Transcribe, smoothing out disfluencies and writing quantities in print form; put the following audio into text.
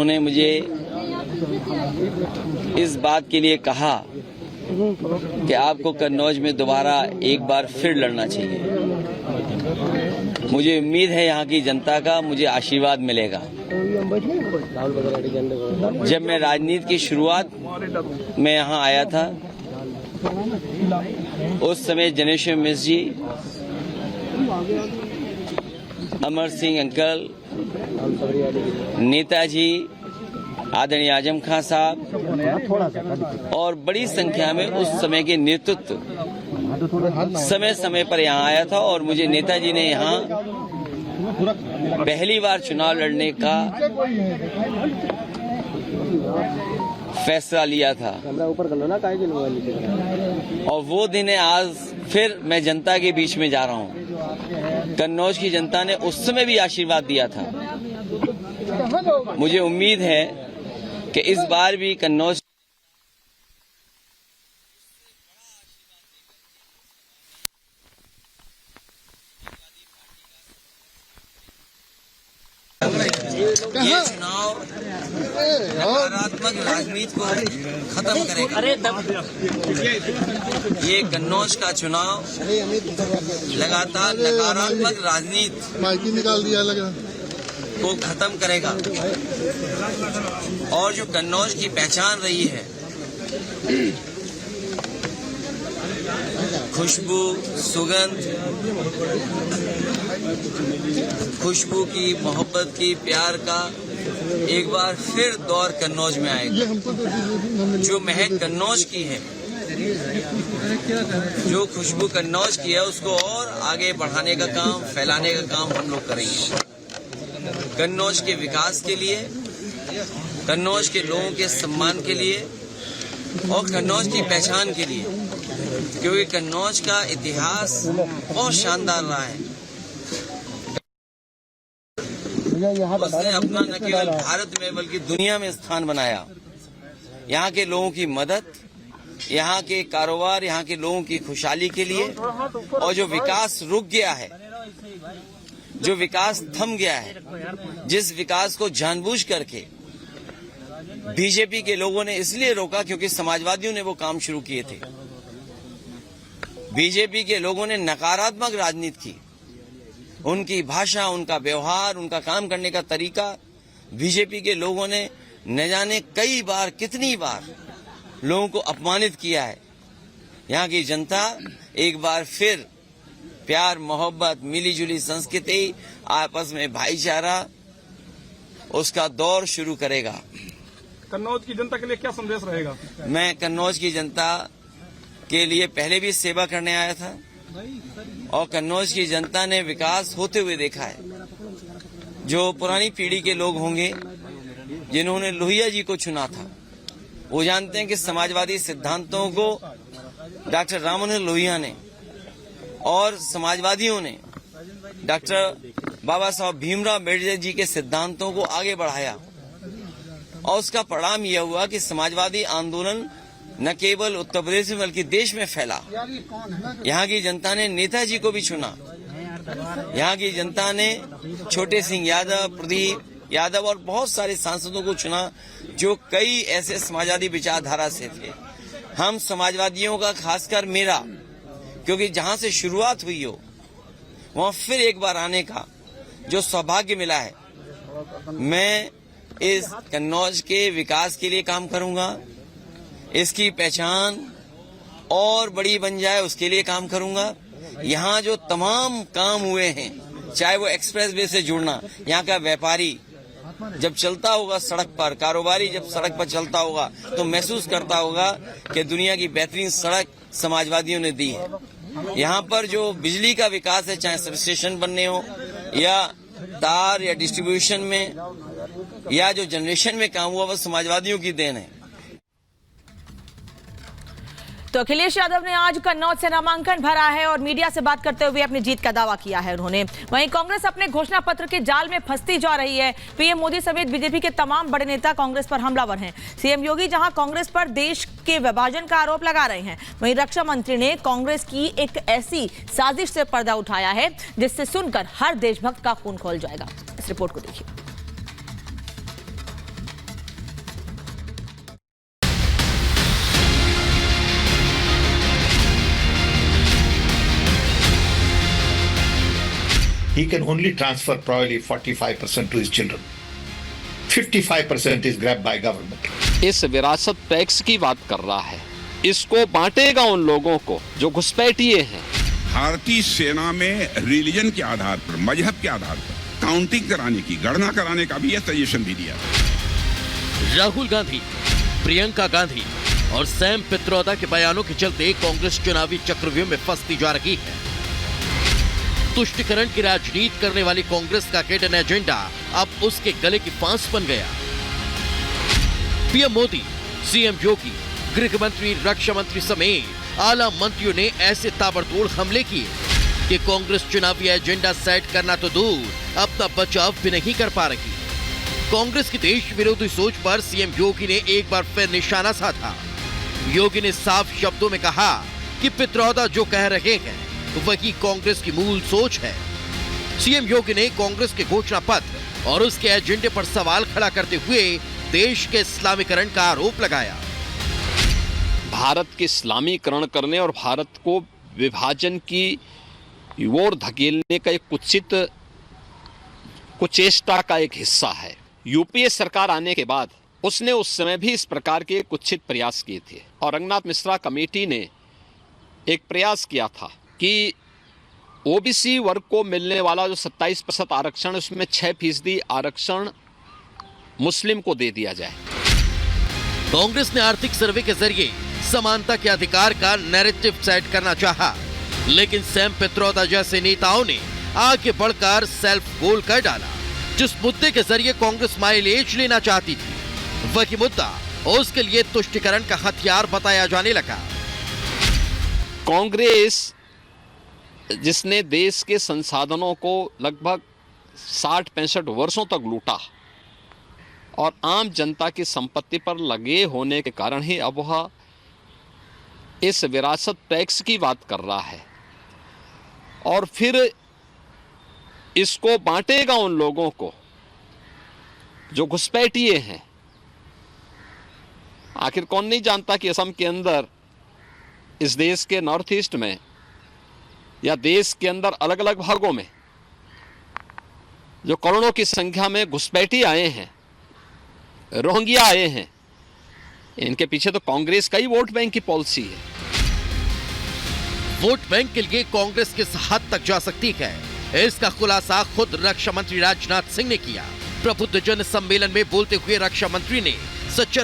उन्होंने मुझे इस बात के लिए कहा कि आपको कन्नौज में दोबारा एक बार फिर लड़ना चाहिए। मुझे उम्मीद है यहाँ की जनता का मुझे आशीर्वाद मिलेगा। जब मैं राजनीति की शुरुआत में यहाँ आया था, उस समय जनेश्वर मिश्र जी, अमर सिंह अंकल, नेताजी आदरणीय आजम खां साहब और बड़ी संख्या में उस समय के नेतृत्व समय समय पर यहाँ आया था और मुझे नेताजी ने यहाँ पहली बार चुनाव लड़ने का फैसला लिया था। और वो दिन है आज फिर मैं जनता के बीच में जा रहा हूँ। कन्नौज की जनता ने उस समय भी आशीर्वाद दिया था। मुझे उम्मीद है कि इस बार भी कन्नौज ये चुनाव नकारात्मक राजनीति को खत्म करेगा। ये कन्नौज का चुनाव लगातार नकारात्मक राजनीति निकाल दिया को खत्म करेगा और जो कन्नौज की पहचान रही है, खुशबू, सुगंध, खुशबू की, मोहब्बत की, प्यार का एक बार फिर दौर कन्नौज में आएगा। जो महक कन्नौज की है, जो खुशबू कन्नौज की है, उसको और आगे बढ़ाने का काम, फैलाने का काम हम लोग करेंगे। कन्नौज के विकास के लिए, कन्नौज के लोगों के सम्मान के लिए और कन्नौज की पहचान के लिए, क्योंकि कन्नौज का इतिहास बहुत शानदार रहा है। उसने अपना न केवल भारत में बल्कि दुनिया में स्थान बनाया। यहाँ के लोगों की मदद, यहाँ के कारोबार, यहाँ के लोगों की खुशहाली के लिए, और जो विकास रुक गया है, जो विकास थम गया है, जिस विकास को जानबूझ करके बीजेपी के लोगों ने इसलिए रोका क्योंकि समाजवादियों ने वो काम शुरू किए थे। बीजेपी के लोगों ने नकारात्मक राजनीति की। उनकी भाषा, उनका व्यवहार, उनका काम करने का तरीका, बीजेपी के लोगों ने न जाने कई बार, कितनी बार लोगों को अपमानित किया है। यहाँ की जनता एक बार फिर प्यार, मोहब्बत, मिलीजुली संस्कृति, आपस में भाईचारा, उसका दौर शुरू करेगा। कन्नौज की जनता के लिए क्या संदेश रहेगा? मैं कन्नौज की जनता के लिए पहले भी सेवा करने आया था और कन्नौज की जनता ने विकास होते हुए देखा है। जो पुरानी पीढ़ी के लोग होंगे जिन्होंने लोहिया जी को चुना था, वो जानते हैं कि समाजवादी सिद्धांतों को डॉक्टर राम मनोहर लोहिया ने और समाजवादियों ने डॉक्टर बाबा साहब भीमराव अम्बेडकर जी के सिद्धांतों को आगे बढ़ाया और उसका परिणाम यह हुआ कि समाजवादी आंदोलन न केवल उत्तर प्रदेश में बल्कि देश में फैला। यहाँ की जनता ने नेताजी को भी चुना। यहाँ की जनता ने छोटे सिंह यादव, प्रदीप यादव और बहुत सारे सांसदों को चुना जो कई ऐसे समाजवादी विचारधारा से थे। हम समाजवादियों का, खासकर मेरा, क्योंकि जहां से शुरुआत हुई हो वहां फिर एक बार आने का जो सौभाग्य मिला है, मैं इस कन्नौज के विकास के लिए काम करूंगा। इसकी पहचान और बड़ी बन जाए उसके लिए काम करूंगा। यहाँ जो तमाम काम हुए हैं, चाहे वो एक्सप्रेस वे से जुड़ना, यहाँ का व्यापारी जब चलता होगा सड़क पर, कारोबारी जब सड़क पर चलता होगा तो महसूस करता होगा कि दुनिया की बेहतरीन सड़क समाजवादियों ने दी है। यहाँ पर जो बिजली का विकास है, चाहे सब स्टेशन बनने हो या तार या डिस्ट्रीब्यूशन में या जो जनरेशन में काम हुआ, वो समाजवादियों की देन है। तो अखिलेश यादव ने आज कन्नौज से नामांकन भरा है और मीडिया से बात करते हुए अपनी जीत का दावा किया है उन्होंने। वहीं कांग्रेस अपने घोषणा पत्र के जाल में फंसती जा रही है। पीएम मोदी समेत बीजेपी के तमाम बड़े नेता कांग्रेस पर हमलावर हैं। सीएम योगी जहां कांग्रेस पर देश के विभाजन का आरोप लगा रहे हैं, वहीं रक्षा मंत्री ने कांग्रेस की एक ऐसी साजिश से पर्दा उठाया है जिससे सुनकर हर देशभक्त का खून खौल जाएगा। इस रिपोर्ट को देखिए। he can only transfer probably 45% to his children. 55% is grabbed by government. इस विरासत टैक्स की बात कर रहा है, इसको बांटेगा उन लोगों को जो घुसपैठिए हैं। भारतीय सेना में रिलीजन के आधार पर, मजहब के आधार पर काउंटिंग कराने की, गणना कराने का भी यह सजेशन भी दिया। राहुल गांधी, प्रियंका गांधी और सैम पित्रोदा के बयानों के चलते कांग्रेस चुनावी चक्रव्यूह में फंसती जा रही है। तुष्टिकरण की राजनीति करने वाली कांग्रेस का हिडन एजेंडा अब उसके गले की फांस बन गया। पीएम मोदी, सीएम योगी, गृह मंत्री, रक्षा मंत्री समेत आला मंत्रियों ने ऐसे ताबड़तोड़ हमले किए कि कांग्रेस चुनावी एजेंडा सेट करना तो दूर, अपना बचाव भी नहीं कर पा रही। कांग्रेस की देश विरोधी सोच पर सीएम योगी ने एक बार फिर निशाना साधा। योगी ने साफ शब्दों में कहा कि पित्रोदा जो कह रहे हैं वही कांग्रेस की मूल सोच है। सीएम योगी ने कांग्रेस के घोषणा पत्र और उसके एजेंडे पर सवाल खड़ा करते हुए देश के इस्लामीकरण का आरोप लगाया। भारत के इस्लामीकरण करने और भारत को विभाजन की ओर धकेलने का एक कुचेष्टा का एक हिस्सा है। यूपीए सरकार आने के बाद उसने उस समय भी इस प्रकार के कुत्सित प्रयास किए थे और रंगनाथ मिश्रा कमेटी ने एक प्रयास किया था कि ओबीसी वर्ग को मिलने वाला जो 27% आरक्षण, उसमें 6% आरक्षण मुस्लिम को दे दिया जाए। कांग्रेस ने आर्थिक सर्वे के जरिए समानता के अधिकार का नैरेटिव सेट करना चाहा, लेकिन सैम पित्रोदा जैसे नेताओं ने आगे बढ़कर सेल्फ गोल कर डाला। जिस मुद्दे के जरिए कांग्रेस माइलेज लेना चाहती थी, वही मुद्दा उसके लिए तुष्टिकरण का हथियार बताया जाने लगा। कांग्रेस जिसने देश के संसाधनों को लगभग 60-65 वर्षों तक लूटा और आम जनता की संपत्ति पर लगे होने के कारण ही अब वह इस विरासत टैक्स की बात कर रहा है और फिर इसको बांटेगा उन लोगों को जो घुसपैठिए हैं। आखिर कौन नहीं जानता कि असम के अंदर, इस देश के नॉर्थ ईस्ट में या देश के अंदर अलग अलग भागों में जो करोड़ों की संख्या में घुसपैठी आए हैं, रोहिंग्या आए हैं, इनके पीछे तो कांग्रेस का ही वोट बैंक की पॉलिसी है। वोट बैंक के लिए कांग्रेस किस हद तक जा सकती है, इसका खुलासा खुद रक्षा मंत्री राजनाथ सिंह ने किया। प्रबुद्ध जन सम्मेलन में बोलते हुए रक्षा मंत्री ने सच्चा